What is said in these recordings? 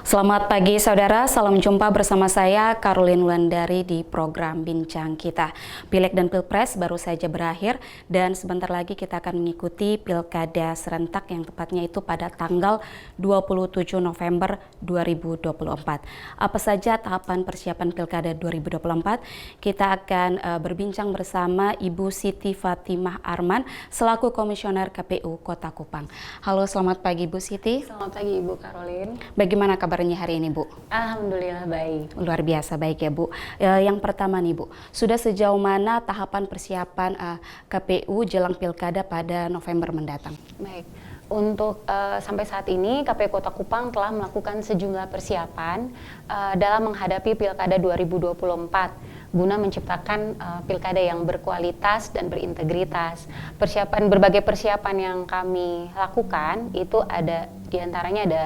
Selamat pagi saudara, salam jumpa bersama saya Caroline Wulandari di program Bincang Kita. Pileg dan Pilpres baru saja berakhir dan sebentar lagi kita akan mengikuti Pilkada serentak yang tepatnya itu pada tanggal 27 November 2024. Apa saja tahapan persiapan Pilkada 2024? Kita akan berbincang bersama Ibu Siti Fatimah Arman selaku Komisioner KPU Kota Kupang. Halo, selamat pagi Bu Siti. Selamat pagi Ibu Caroline. Bagaimana kabarnya hari ini, Bu? Alhamdulillah baik. Luar biasa baik ya, Bu. Yang pertama nih, Bu, sudah sejauh mana tahapan persiapan KPU jelang Pilkada pada November mendatang? Baik. Untuk sampai saat ini KPU Kota Kupang telah melakukan sejumlah persiapan dalam menghadapi Pilkada 2024 guna menciptakan pilkada yang berkualitas dan berintegritas. Berbagai persiapan yang kami lakukan itu ada diantaranya ada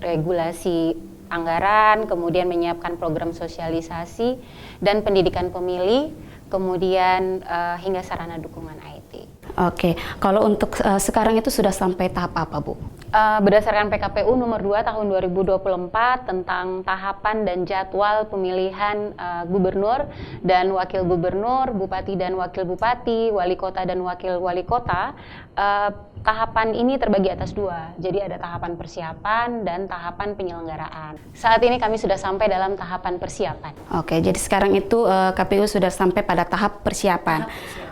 regulasi anggaran, kemudian menyiapkan program sosialisasi dan pendidikan pemilih, kemudian hingga sarana dukungan IT. Oke, kalau untuk sekarang itu sudah sampai tahap apa, Bu? Berdasarkan PKPU nomor 2 tahun 2024 tentang tahapan dan jadwal pemilihan gubernur dan wakil gubernur, bupati dan wakil bupati, wali kota dan wakil wali kota, tahapan ini terbagi atas dua. Jadi ada tahapan persiapan dan tahapan penyelenggaraan. Saat ini kami sudah sampai dalam tahapan persiapan. Oke, jadi sekarang itu KPU sudah sampai pada tahap persiapan.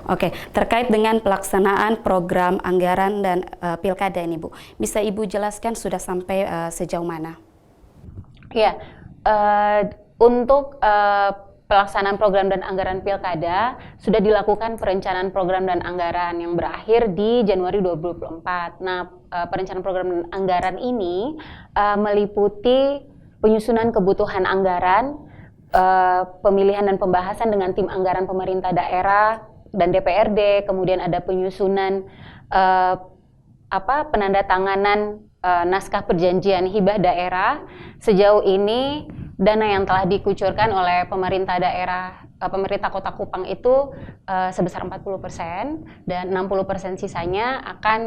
Oke, terkait dengan pelaksanaan program anggaran dan pilkada ini, Bu, bisa Ibu jelaskan sudah sampai sejauh mana? Ya, untuk pelaksanaan program dan anggaran pilkada sudah dilakukan perencanaan program dan anggaran yang berakhir di Januari 2024. Nah, perencanaan program dan anggaran ini meliputi penyusunan kebutuhan anggaran, pemilihan dan pembahasan dengan tim anggaran pemerintah daerah dan DPRD, kemudian ada penyusunan penandatanganan naskah perjanjian hibah daerah. Sejauh ini dana yang telah dikucurkan oleh pemerintah daerah, pemerintah Kota Kupang itu sebesar 40% dan 60% sisanya akan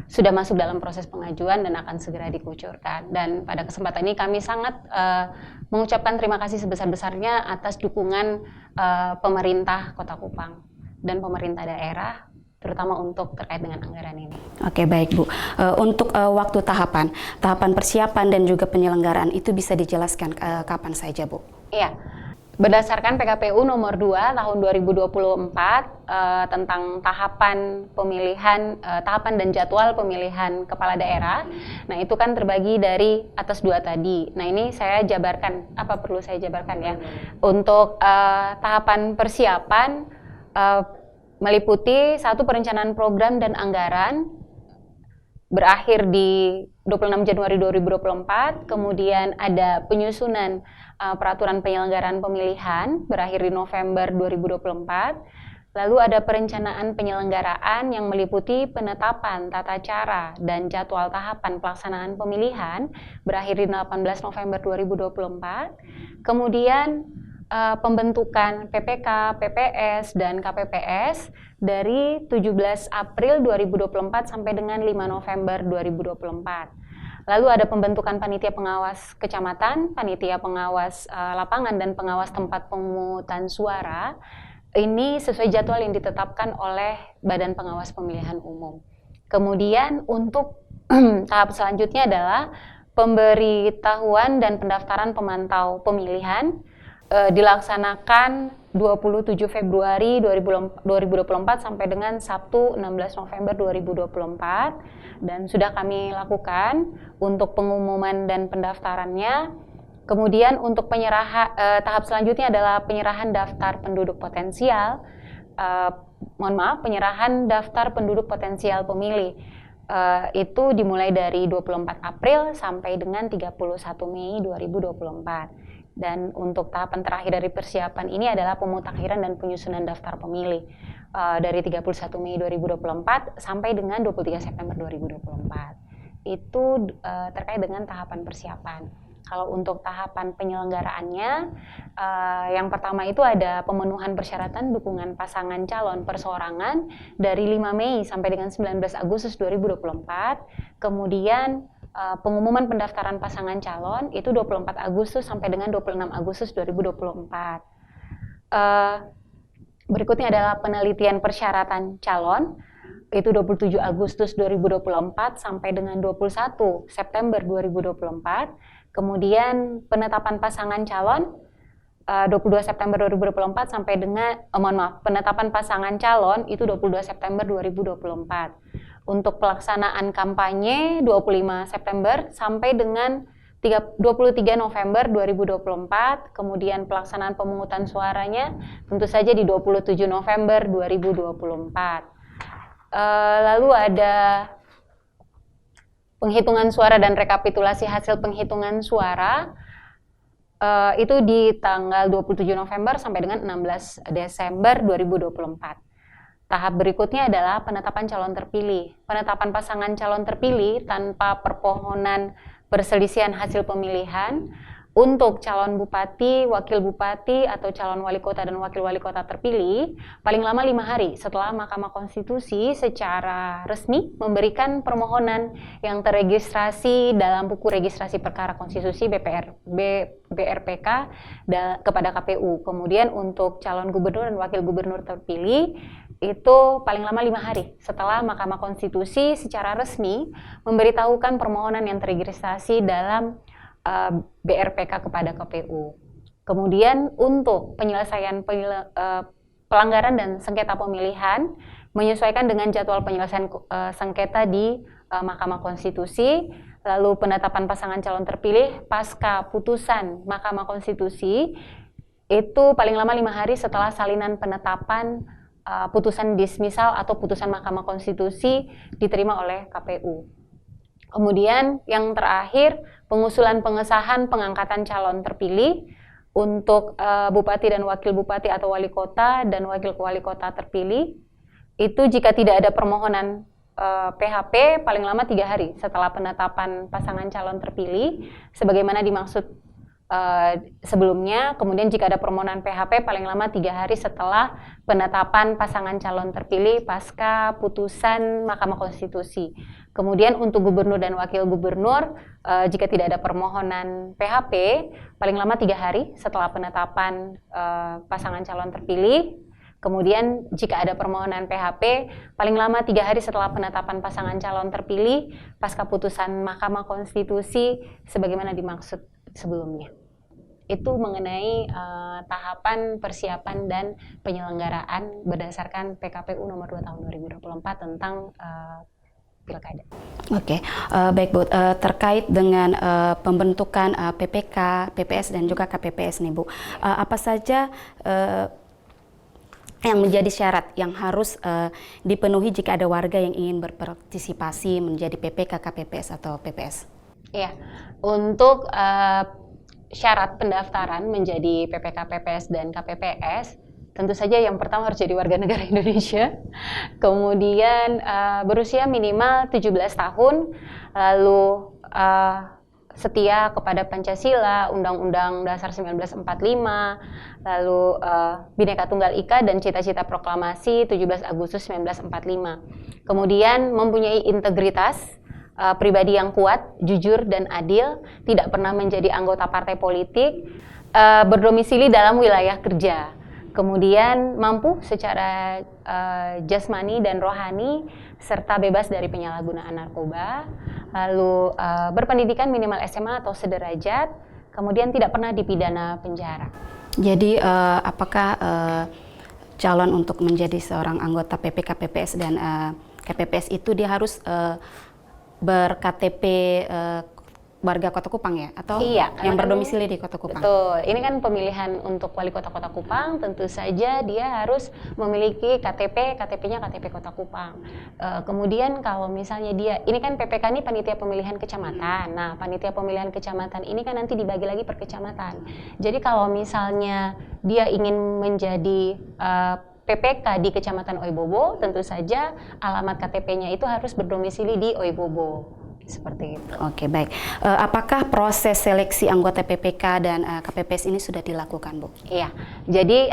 sudah masuk dalam proses pengajuan dan akan segera dikucurkan. Dan pada kesempatan ini kami sangat mengucapkan terima kasih sebesar-besarnya atas dukungan pemerintah Kota Kupang dan pemerintah daerah, terutama untuk terkait dengan anggaran ini. Oke, baik Bu. Untuk waktu tahapan persiapan dan juga penyelenggaraan itu bisa dijelaskan kapan saja, Bu? Iya, berdasarkan PKPU nomor 2 tahun 2024 tentang tahapan pemilihan, tahapan dan jadwal pemilihan kepala daerah. Nah, itu kan terbagi dari atas dua tadi. Nah, ini saya jabarkan, apa perlu saya jabarkan ya? Untuk tahapan persiapan meliputi satu perencanaan program dan anggaran berakhir di 26 Januari 2024, kemudian ada penyusunan peraturan penyelenggaraan pemilihan berakhir di November 2024, lalu ada perencanaan penyelenggaraan yang meliputi penetapan tata cara dan jadwal tahapan pelaksanaan pemilihan berakhir di 18 November 2024, kemudian pembentukan PPK, PPS, dan KPPS dari 17 April 2024 sampai dengan 5 November 2024. Lalu ada pembentukan panitia pengawas kecamatan, panitia pengawas lapangan, dan pengawas tempat pemungutan suara. Ini sesuai jadwal yang ditetapkan oleh Badan Pengawas Pemilihan Umum. Kemudian untuk tahap selanjutnya adalah pemberitahuan dan pendaftaran pemantau pemilihan dilaksanakan 27 Februari 2024 sampai dengan Sabtu 16 November 2024 dan sudah kami lakukan untuk pengumuman dan pendaftarannya. Kemudian untuk tahap selanjutnya adalah penyerahan daftar penduduk potensial, penyerahan daftar penduduk potensial pemilih. Itu dimulai dari 24 April sampai dengan 31 Mei 2024. Dan untuk tahapan terakhir dari persiapan ini adalah pemutakhiran dan penyusunan daftar pemilih dari 31 Mei 2024 sampai dengan 23 September 2024. Itu terkait dengan tahapan persiapan. Kalau untuk tahapan penyelenggaraannya, yang pertama itu ada pemenuhan persyaratan dukungan pasangan calon perseorangan dari 5 Mei sampai dengan 19 Agustus 2024. Kemudian pengumuman pendaftaran pasangan calon itu 24 Agustus sampai dengan 26 Agustus 2024. Berikutnya adalah penelitian persyaratan calon, itu 27 Agustus 2024 sampai dengan 21 September 2024. Kemudian penetapan pasangan calon 22 September 2024 sampai dengan penetapan pasangan calon itu 22 September 2024. Untuk pelaksanaan kampanye 25 September sampai dengan 23 November 2024, kemudian pelaksanaan pemungutan suaranya tentu saja di 27 November 2024. Lalu ada penghitungan suara dan rekapitulasi hasil penghitungan suara. Itu di tanggal 27 November sampai dengan 16 Desember 2024. Tahap berikutnya adalah penetapan calon terpilih. Penetapan pasangan calon terpilih tanpa permohonan perselisihan hasil pemilihan untuk calon bupati, wakil bupati, atau calon wali kota dan wakil wali kota terpilih paling lama 5 hari setelah Mahkamah Konstitusi secara resmi memberikan permohonan yang terregistrasi dalam buku registrasi perkara konstitusi BRPK kepada KPU. Kemudian untuk calon gubernur dan wakil gubernur terpilih itu paling lama 5 hari setelah Mahkamah Konstitusi secara resmi memberitahukan permohonan yang terregistrasi dalam BRPK kepada KPU. Kemudian untuk penyelesaian pelanggaran dan sengketa pemilihan menyesuaikan dengan jadwal penyelesaian sengketa di Mahkamah Konstitusi. Lalu penetapan pasangan calon terpilih pasca putusan Mahkamah Konstitusi itu paling lama 5 hari setelah salinan penetapan putusan dismisal atau putusan Mahkamah Konstitusi diterima oleh KPU. Kemudian yang terakhir, pengusulan pengesahan pengangkatan calon terpilih untuk bupati dan wakil bupati atau wali kota dan wakil wali kota terpilih. Itu jika tidak ada permohonan PHP paling lama 3 hari setelah penetapan pasangan calon terpilih sebagaimana dimaksud sebelumnya. Kemudian jika ada permohonan PHP paling lama 3 hari setelah penetapan pasangan calon terpilih pasca putusan Mahkamah Konstitusi. Kemudian untuk gubernur dan wakil gubernur jika tidak ada permohonan PHP paling lama 3 hari setelah penetapan pasangan calon terpilih. Kemudian jika ada permohonan PHP paling lama 3 hari setelah penetapan pasangan calon terpilih pasca putusan Mahkamah Konstitusi sebagaimana dimaksud sebelumnya. Itu mengenai tahapan persiapan dan penyelenggaraan berdasarkan PKPU nomor 2 tahun 2024 tentang pilkada. Oke, baik Bu, terkait dengan pembentukan PPK, PPS dan juga KPPS nih Bu, apa saja yang menjadi syarat yang harus dipenuhi jika ada warga yang ingin berpartisipasi menjadi PPK, KPPS atau PPS? Iya, untuk syarat pendaftaran menjadi PPK, PPS, dan KPPS, tentu saja yang pertama harus jadi warga negara Indonesia, kemudian berusia minimal 17 tahun, lalu setia kepada Pancasila, Undang-Undang Dasar 1945, lalu Bhinneka Tunggal Ika dan cita-cita proklamasi 17 Agustus 1945. Kemudian mempunyai integritas pribadi yang kuat, jujur dan adil, tidak pernah menjadi anggota partai politik, berdomisili dalam wilayah kerja. Kemudian mampu secara jasmani dan rohani serta bebas dari penyalahgunaan narkoba, lalu berpendidikan minimal SMA atau sederajat, kemudian tidak pernah dipidana penjara. Jadi apakah calon untuk menjadi seorang anggota PPK, PPS dan KPPS itu dia harus ber-KTP warga Kota Kupang ya? Atau iya, yang berdomisili di Kota Kupang? Betul, ini kan pemilihan untuk wali kota Kota Kupang, tentu saja dia harus memiliki KTP-nya KTP Kota Kupang. Kemudian kalau misalnya dia, ini kan PPK ini panitia pemilihan kecamatan, nah panitia pemilihan kecamatan ini kan nanti dibagi lagi per kecamatan. Jadi kalau misalnya dia ingin menjadi PPK di Kecamatan Oibobo, tentu saja alamat KTP-nya itu harus berdomisili di Oibobo. Seperti itu. Oke, baik. Apakah proses seleksi anggota PPK dan KPPS ini sudah dilakukan, Bu? Iya. Jadi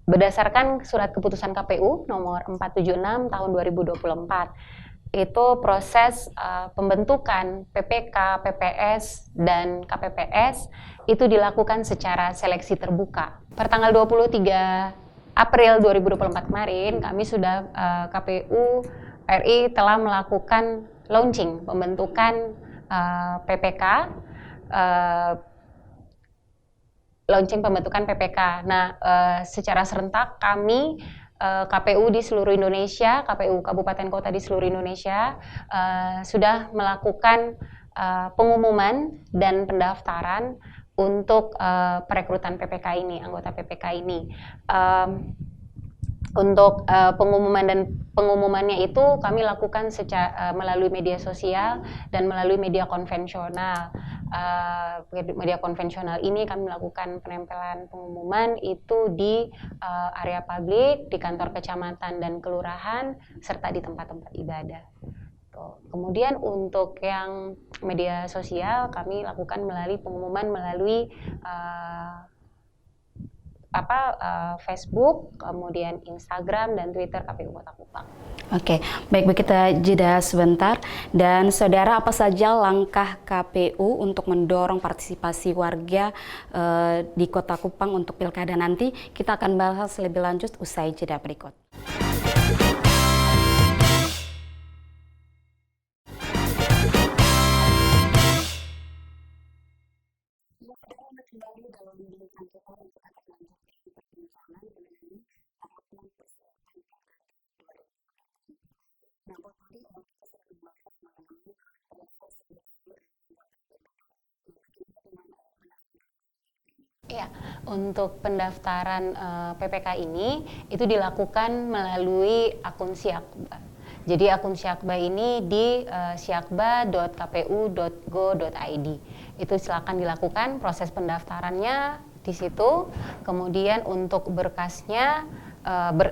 berdasarkan surat keputusan KPU nomor 476 tahun 2024 itu proses pembentukan PPK, PPS, dan KPPS itu dilakukan secara seleksi terbuka. Pertanggal 23 April 2024 kemarin, kami sudah KPU RI telah melakukan launching pembentukan PPK, launching pembentukan PPK. Nah, secara serentak kami KPU di seluruh Indonesia, KPU Kabupaten Kota di seluruh Indonesia sudah melakukan pengumuman dan pendaftaran untuk perekrutan PPK ini, anggota PPK ini. Untuk pengumumannya itu kami lakukan melalui media sosial dan melalui media konvensional. Media konvensional ini kami melakukan penempelan pengumuman itu di area publik, di kantor kecamatan dan kelurahan, serta di tempat-tempat ibadah. Kemudian untuk yang media sosial kami lakukan melalui pengumuman melalui Facebook, kemudian Instagram dan Twitter KPU Kota Kupang. Oke, baik kita jeda sebentar. Dan saudara, apa saja langkah KPU untuk mendorong partisipasi warga di Kota Kupang untuk pilkada nanti? Kita akan bahas lebih lanjut usai jeda berikut. Ya, untuk pendaftaran PPK ini itu dilakukan melalui akun Syakba. Jadi akun Syakba ini di syakba.kpu.go.id. Itu silakan dilakukan proses pendaftarannya di situ. Kemudian untuk berkasnya,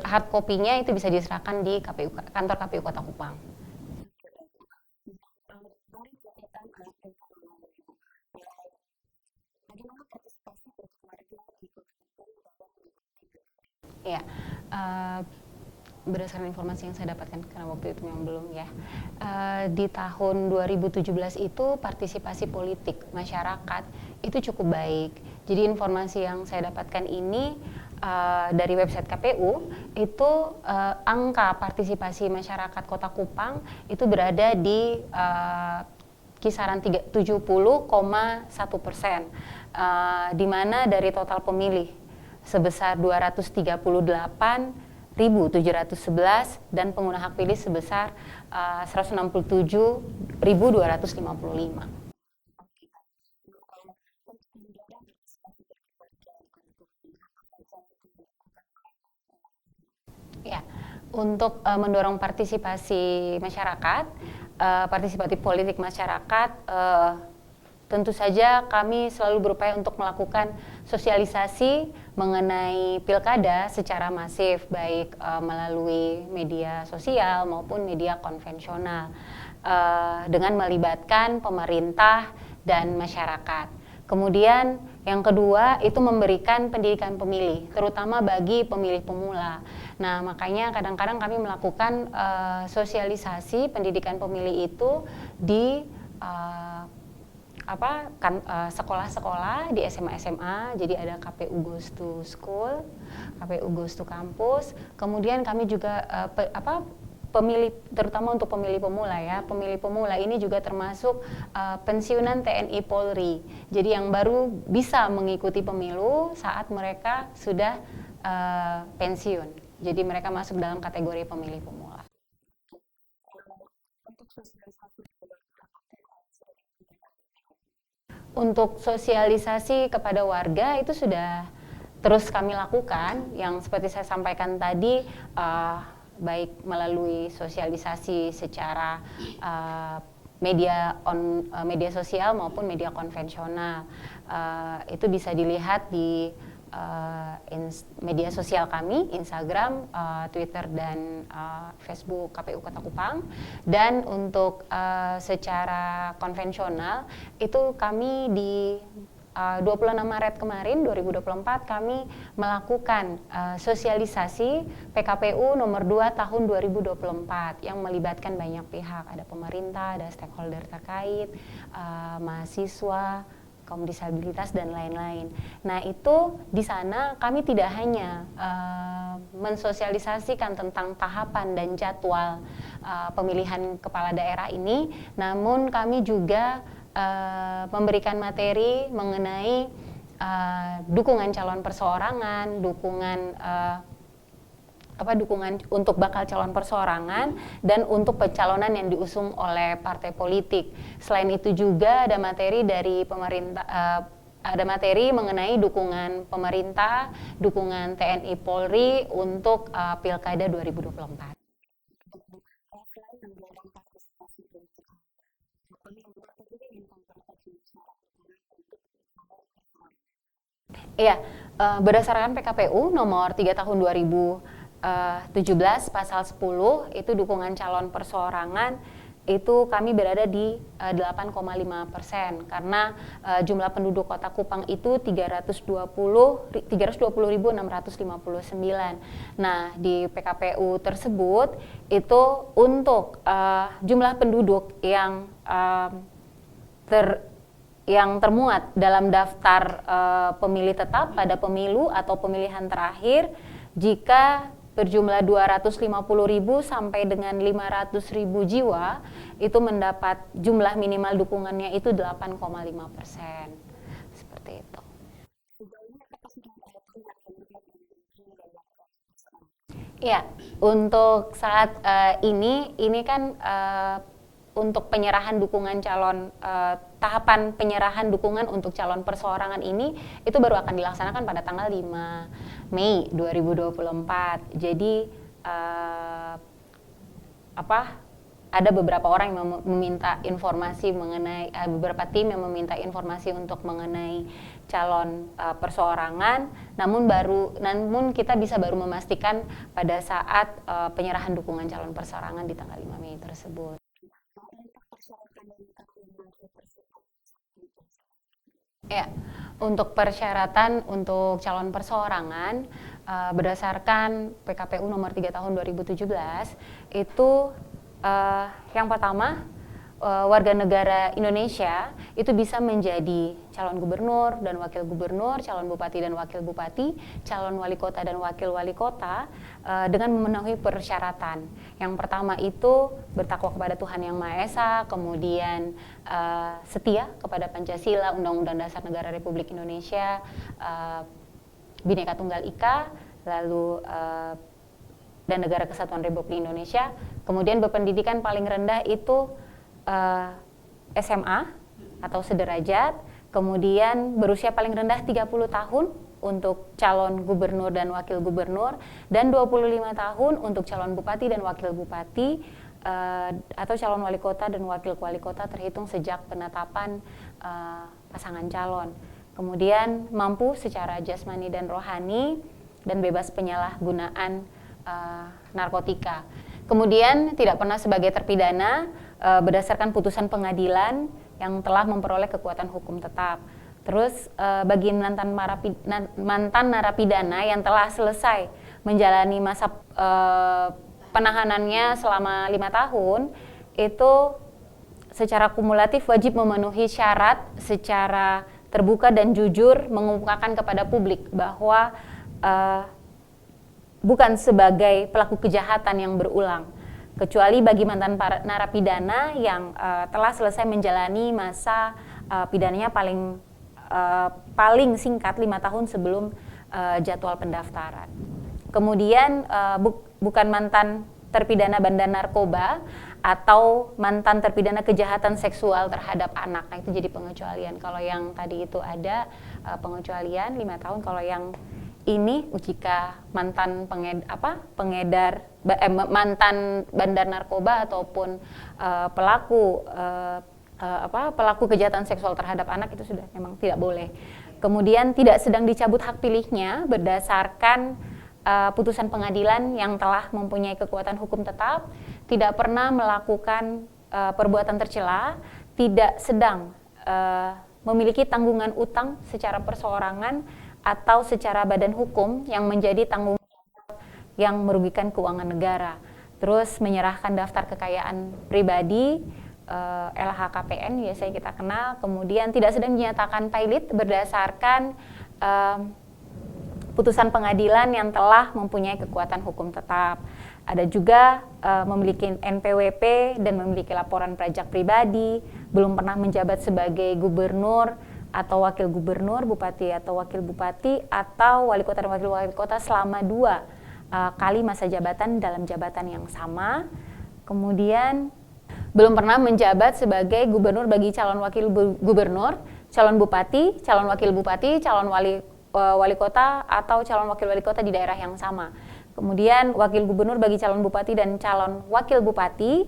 hard copy-nya itu bisa diserahkan di kantor KPU Kota Kupang. Ya, berdasarkan informasi yang saya dapatkan karena waktu itu memang belum ya, di tahun 2017 itu partisipasi politik masyarakat itu cukup baik. Jadi informasi yang saya dapatkan ini dari website KPU itu angka partisipasi masyarakat Kota Kupang itu berada di kisaran 70,1%, di mana dari total pemilih sebesar 238.711 dan pengguna hak pilih sebesar 167.255. Ya, untuk mendorong partisipasi masyarakat, partisipasi politik masyarakat, tentu saja kami selalu berupaya untuk melakukan sosialisasi mengenai pilkada secara masif, baik melalui media sosial maupun media konvensional, dengan melibatkan pemerintah dan masyarakat. Kemudian yang kedua itu memberikan pendidikan pemilih, terutama bagi pemilih pemula. Nah, makanya kadang-kadang kami melakukan sosialisasi pendidikan pemilih itu di sekolah-sekolah di SMA-SMA. Jadi ada KPU Goes to School, KPU Goes to Campus. Kemudian kami juga pemilih, terutama untuk pemilih pemula ya. Pemilih pemula ini juga termasuk pensiunan TNI Polri. Jadi yang baru bisa mengikuti pemilu saat mereka sudah pensiun. Jadi mereka masuk dalam kategori pemilih pemula. Untuk sosialisasi kepada warga itu sudah terus kami lakukan, yang seperti saya sampaikan tadi, baik melalui sosialisasi secara media sosial maupun media konvensional. Itu bisa dilihat di media sosial kami, Instagram, Twitter, dan Facebook KPU Kota Kupang. Dan untuk secara konvensional itu kami di 26 Maret kemarin 2024 kami melakukan sosialisasi PKPU nomor 2 tahun 2024 yang melibatkan banyak pihak, ada pemerintah, ada stakeholder terkait, mahasiswa, kaum disabilitas dan lain-lain. Nah, itu di sana kami tidak hanya mensosialisasikan tentang tahapan dan jadwal pemilihan kepala daerah ini, namun kami juga memberikan materi mengenai dukungan calon perseorangan, dukungan untuk bakal calon perseorangan dan untuk pencalonan yang diusung oleh partai politik. Selain itu juga ada materi dari pemerintah, ada materi mengenai dukungan pemerintah, dukungan TNI Polri untuk Pilkada 2024. Iya, berdasarkan PKPU nomor 3 tahun 2017 pasal 10 itu dukungan calon perseorangan itu kami berada di 8,5% karena jumlah penduduk Kota Kupang itu 320.659. Nah, di PKPU tersebut itu untuk jumlah penduduk yang termuat dalam daftar pemilih tetap pada pemilu atau pemilihan terakhir jika berjumlah 250.000 sampai dengan 500.000 jiwa itu mendapat jumlah minimal dukungannya itu 8,5%. Seperti itu. Ya, untuk saat ini kan untuk penyerahan dukungan calon tahapan penyerahan dukungan untuk calon perseorangan ini itu baru akan dilaksanakan pada tanggal 5 Mei 2024. Jadi ada beberapa orang yang meminta informasi mengenai beberapa tim yang meminta informasi untuk mengenai calon perseorangan, namun kita bisa baru memastikan pada saat penyerahan dukungan calon perseorangan di tanggal 5 Mei tersebut. Ya, untuk persyaratan untuk calon perseorangan berdasarkan PKPU nomor 3 tahun 2017 itu yang pertama warga negara Indonesia itu bisa menjadi calon gubernur dan wakil gubernur, calon bupati dan wakil bupati, calon wali kota dan wakil wali kota dengan memenuhi persyaratan. Yang pertama itu bertakwa kepada Tuhan Yang Maha Esa, kemudian setia kepada Pancasila, Undang-Undang Dasar Negara Republik Indonesia, Bhinneka Tunggal Ika, lalu dan Negara Kesatuan Republik Indonesia. Kemudian berpendidikan paling rendah itu SMA atau sederajat, kemudian berusia paling rendah 30 tahun untuk calon gubernur dan wakil gubernur, dan 25 tahun untuk calon bupati dan wakil bupati atau calon wali kota dan wakil wali kota terhitung sejak penetapan pasangan calon. Kemudian mampu secara jasmani dan rohani dan bebas penyalahgunaan narkotika. Kemudian tidak pernah sebagai terpidana berdasarkan putusan pengadilan yang telah memperoleh kekuatan hukum tetap. Terus bagi mantan narapidana yang telah selesai menjalani masa penahanannya selama 5 tahun, itu secara kumulatif wajib memenuhi syarat secara terbuka dan jujur mengungkapkan kepada publik bahwa bukan sebagai pelaku kejahatan yang berulang, kecuali bagi mantan narapidana yang telah selesai menjalani masa pidananya paling singkat 5 tahun sebelum jadwal pendaftaran. Kemudian bukan mantan terpidana bandar narkoba atau mantan terpidana kejahatan seksual terhadap anak. Nah, itu jadi pengecualian. Kalau yang tadi itu ada pengecualian 5 tahun, kalau yang ini jika mantan mantan bandar narkoba ataupun pelaku kejahatan seksual terhadap anak itu sudah memang tidak boleh. Kemudian tidak sedang dicabut hak pilihnya berdasarkan putusan pengadilan yang telah mempunyai kekuatan hukum tetap, tidak pernah melakukan perbuatan tercela, tidak sedang memiliki tanggungan utang secara perseorangan atau secara badan hukum yang menjadi tanggung yang merugikan keuangan negara. Terus menyerahkan daftar kekayaan pribadi, LHKPN biasanya kita kenal, kemudian tidak sedang dinyatakan pilot berdasarkan putusan pengadilan yang telah mempunyai kekuatan hukum tetap. Ada juga memiliki NPWP dan memiliki laporan pajak pribadi, belum pernah menjabat sebagai gubernur atau wakil gubernur, bupati atau wakil bupati, atau wali kota dan wakil wali kota selama 2 kali masa jabatan dalam jabatan yang sama. Kemudian belum pernah menjabat sebagai gubernur bagi calon wakil gubernur, calon bupati, calon wakil bupati, calon wali kota atau calon wakil wali kota di daerah yang sama. Kemudian wakil gubernur bagi calon bupati dan calon wakil bupati,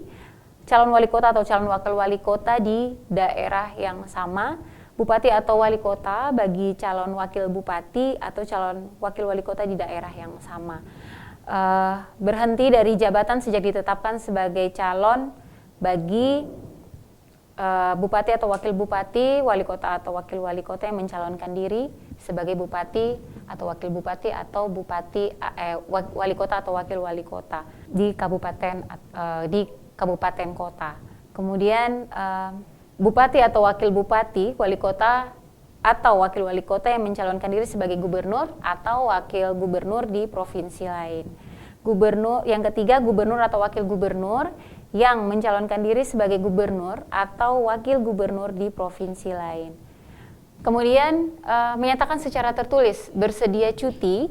calon wali kota atau calon wakil wali kota di daerah yang sama, bupati atau wali kota bagi calon wakil bupati atau calon wakil wali kota di daerah yang sama. Berhenti dari jabatan sejak ditetapkan sebagai calon bagi bupati atau wakil bupati, wali kota atau wakil wali kota yang mencalonkan diri sebagai bupati atau wakil bupati atau wali kota atau wakil wali kota di kabupaten kota. Kemudian bupati atau wakil bupati, wali kota atau wakil wali kota yang mencalonkan diri sebagai gubernur atau wakil gubernur di provinsi lain. Yang ketiga, gubernur atau wakil gubernur yang mencalonkan diri sebagai gubernur atau wakil gubernur di provinsi lain. Kemudian menyatakan secara tertulis bersedia cuti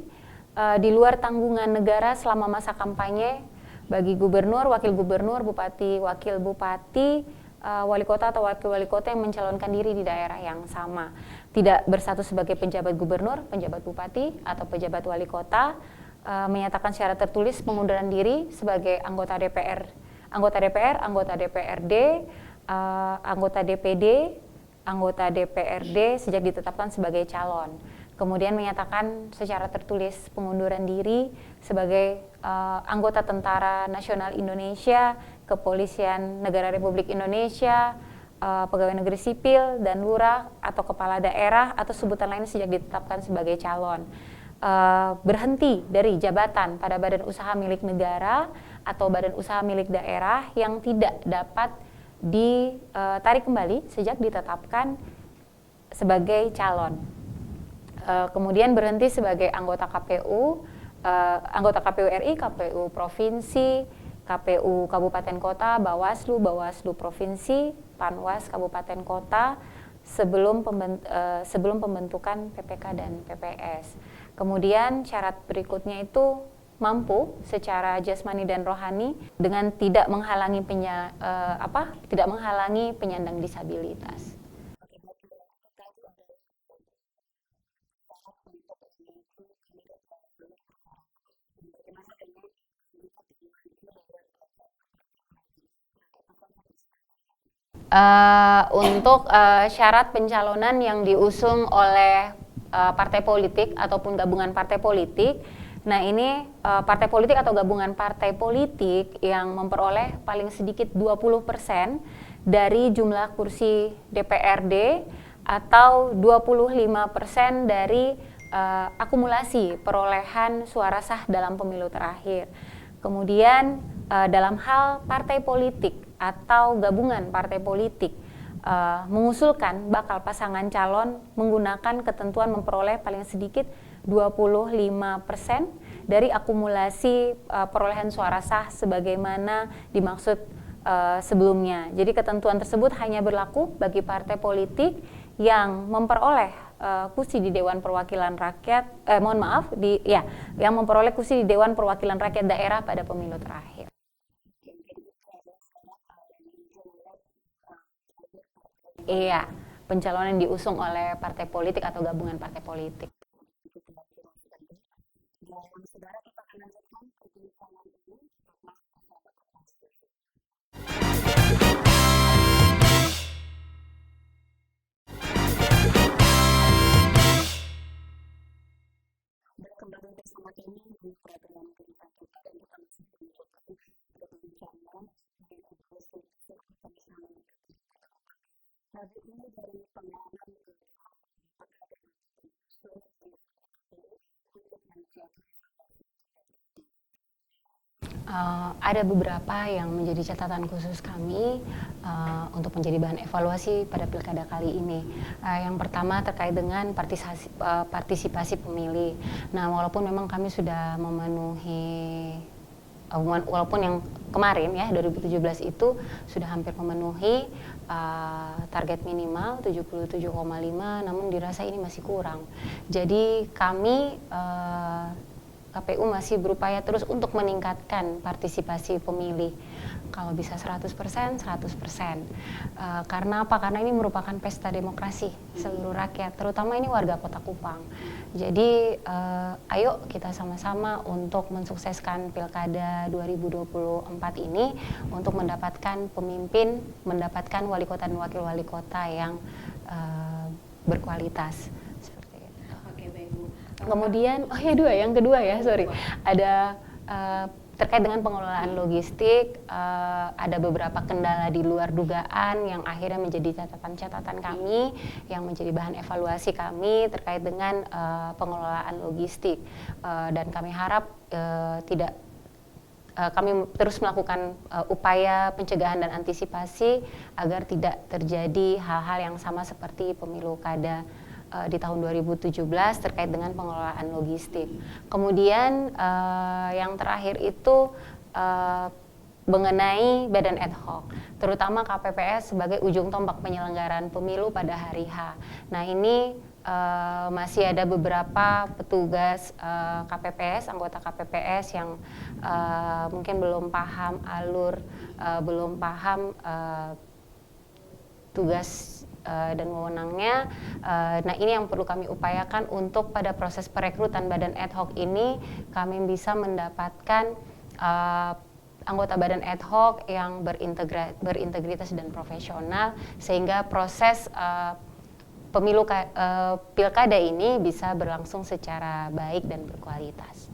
di luar tanggungan negara selama masa kampanye bagi gubernur, wakil gubernur, bupati, wakil bupati, wali kota atau wakil wali kota yang mencalonkan diri di daerah yang sama. Tidak bersatu sebagai penjabat gubernur, penjabat bupati, atau pejabat wali kota, menyatakan secara tertulis pengunduran diri sebagai anggota DPR, anggota DPRD, anggota DPD, anggota DPRD sejak ditetapkan sebagai calon. Kemudian menyatakan secara tertulis pengunduran diri sebagai anggota Tentara Nasional Indonesia, Kepolisian Negara Republik Indonesia, pegawai negeri sipil, dan lurah atau kepala daerah atau sebutan lain sejak ditetapkan sebagai calon. Berhenti dari jabatan pada badan usaha milik negara atau badan usaha milik daerah yang tidak dapat ditarik kembali sejak ditetapkan sebagai calon. Kemudian berhenti sebagai anggota KPU, anggota KPU RI, KPU Provinsi, KPU Kabupaten Kota, Bawaslu Provinsi, Panwas Kabupaten Kota sebelum pembentukan PPK dan PPS. Kemudian syarat berikutnya itu mampu secara jasmani dan rohani dengan tidak menghalangi penyandang disabilitas. Untuk syarat pencalonan yang diusung oleh partai politik ataupun gabungan partai politik, nah ini partai politik atau gabungan partai politik yang memperoleh paling sedikit 20% dari jumlah kursi DPRD atau 25% dari akumulasi perolehan suara sah dalam pemilu terakhir. Kemudian dalam hal partai politik atau gabungan partai politik mengusulkan bakal pasangan calon menggunakan ketentuan memperoleh paling sedikit 25% dari akumulasi perolehan suara sah sebagaimana dimaksud sebelumnya. Jadi ketentuan tersebut hanya berlaku bagi partai politik yang memperoleh kursi di Dewan Perwakilan Rakyat, yang memperoleh kursi di Dewan Perwakilan Rakyat daerah pada pemilu terakhir. Iya, pencalonan diusung oleh partai politik atau gabungan partai politik. Kembali bersama ini di program kita dan kita masih berbincang dengan hari ini dari pengalaman Ada beberapa yang menjadi catatan khusus kami untuk menjadi bahan evaluasi pada pilkada kali ini. Yang pertama terkait dengan partisipasi pemilih. Nah, walaupun memang kami sudah memenuhi, walaupun yang kemarin ya 2017 itu sudah hampir memenuhi target minimal 77,5, namun dirasa ini masih kurang. Jadi kami KPU masih berupaya terus untuk meningkatkan partisipasi pemilih. Kalau bisa 100%, 100%. Karena apa? Karena ini merupakan pesta demokrasi seluruh rakyat, terutama ini warga Kota Kupang. Jadi ayo kita sama-sama untuk mensukseskan Pilkada 2024 ini untuk mendapatkan pemimpin, mendapatkan wali kota dan wakil wali kota yang berkualitas. Kemudian, yang kedua ya, ada terkait dengan pengelolaan logistik, ada beberapa kendala di luar dugaan yang akhirnya menjadi catatan-catatan kami, yang menjadi bahan evaluasi kami terkait dengan pengelolaan logistik, dan kami harap kami terus melakukan upaya pencegahan dan antisipasi agar tidak terjadi hal-hal yang sama seperti pemilu kada di tahun 2017 terkait dengan pengelolaan logistik. Kemudian yang terakhir itu mengenai badan ad hoc, terutama KPPS sebagai ujung tombak penyelenggaraan pemilu pada hari H. Nah, ini masih ada beberapa petugas KPPS, anggota KPPS yang mungkin belum paham alur, belum paham tugas dan wewenangnya. Nah, ini yang perlu kami upayakan untuk pada proses perekrutan badan ad hoc ini kami bisa mendapatkan anggota badan ad hoc yang berintegritas dan profesional, sehingga proses pilkada ini bisa berlangsung secara baik dan berkualitas.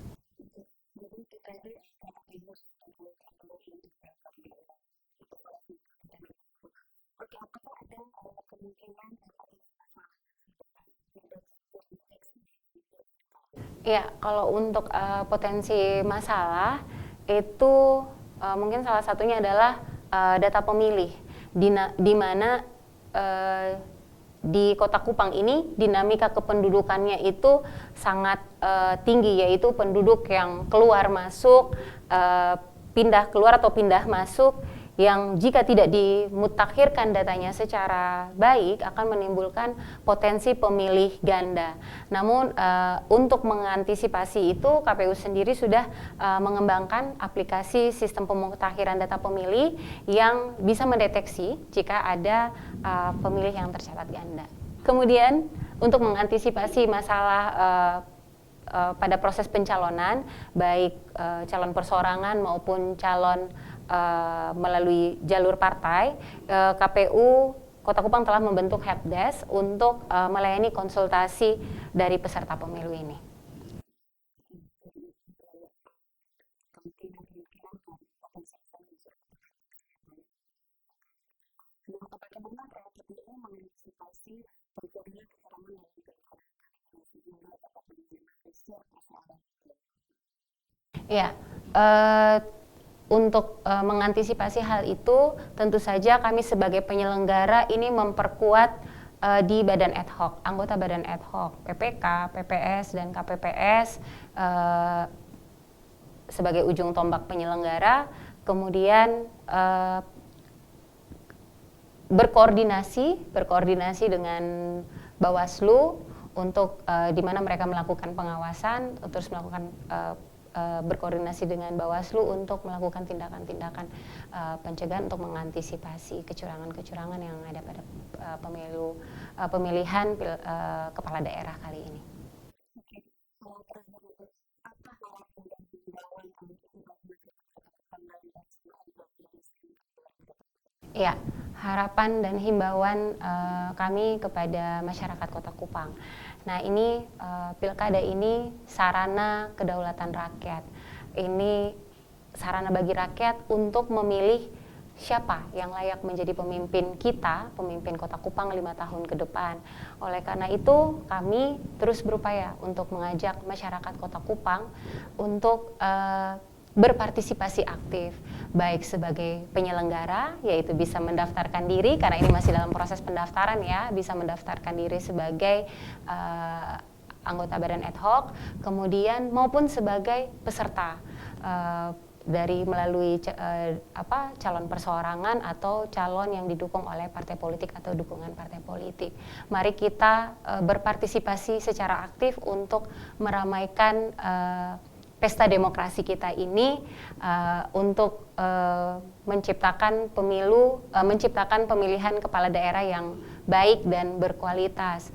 Ya, kalau untuk potensi masalah itu mungkin salah satunya adalah data pemilih, di mana di Kota Kupang ini dinamika kependudukannya itu sangat tinggi, yaitu penduduk yang keluar masuk, pindah keluar atau pindah masuk, yang jika tidak dimutakhirkan datanya secara baik akan menimbulkan potensi pemilih ganda. Namun untuk mengantisipasi itu KPU sendiri sudah mengembangkan aplikasi sistem pemutakhiran data pemilih yang bisa mendeteksi jika ada pemilih yang tercatat ganda. Kemudian untuk mengantisipasi masalah pada proses pencalonan, baik calon perseorangan maupun calon melalui jalur partai, KPU Kota Kupang telah membentuk helpdesk untuk melayani konsultasi dari peserta pemilu ini. Ya, untuk mengantisipasi hal itu, tentu saja kami sebagai penyelenggara ini memperkuat di badan ad hoc, anggota badan ad hoc, PPK, PPS, dan KPPS sebagai ujung tombak penyelenggara, kemudian berkoordinasi dengan Bawaslu untuk di mana mereka melakukan pengawasan, terus melakukan berkoordinasi dengan Bawaslu untuk melakukan tindakan-tindakan pencegahan untuk mengantisipasi kecurangan-kecurangan yang ada pada pemilihan kepala daerah kali ini. Ya, harapan dan himbauan kami kepada masyarakat Kota Kupang. Nah, ini pilkada ini sarana kedaulatan rakyat. Ini sarana bagi rakyat untuk memilih siapa yang layak menjadi pemimpin kita, pemimpin Kota Kupang 5 tahun ke depan. Oleh karena itu, kami terus berupaya untuk mengajak masyarakat Kota Kupang untuk berpartisipasi aktif, baik sebagai penyelenggara, yaitu bisa mendaftarkan diri, karena ini masih dalam proses pendaftaran ya, bisa mendaftarkan diri sebagai anggota badan ad hoc, kemudian maupun sebagai peserta dari melalui calon perseorangan atau calon yang didukung oleh partai politik atau dukungan partai politik. Mari kita berpartisipasi secara aktif untuk meramaikan pesta demokrasi kita ini, untuk menciptakan menciptakan pemilihan kepala daerah yang baik dan berkualitas.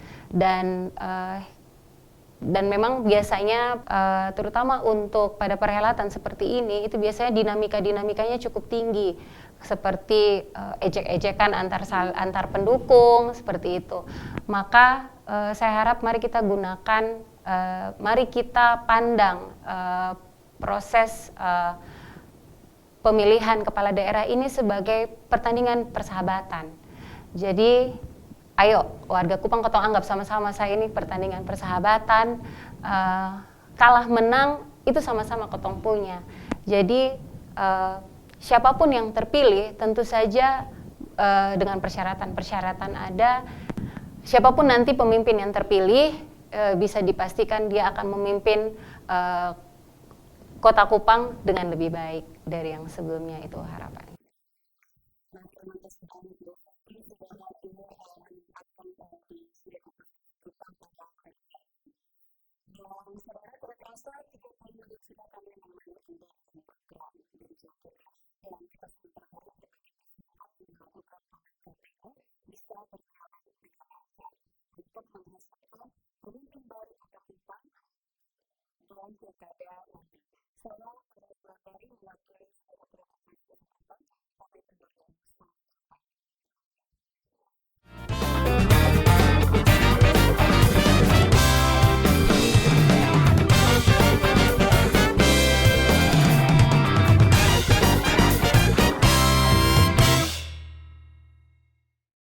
Dan memang biasanya terutama untuk pada perhelatan seperti ini, itu biasanya dinamikanya cukup tinggi, seperti ejek-ejekan antar pendukung seperti itu. Maka saya harap mari kita gunakan, mari kita pandang proses pemilihan kepala daerah ini sebagai pertandingan persahabatan. Jadi ayo warga Kupang ketong anggap sama-sama saya ini pertandingan persahabatan, kalah menang itu sama-sama ketong punya. Jadi siapapun yang terpilih tentu saja dengan persyaratan ada. Siapapun nanti pemimpin yang terpilih, bisa dipastikan dia akan memimpin Kota Kupang dengan lebih baik dari yang sebelumnya, itu harapan.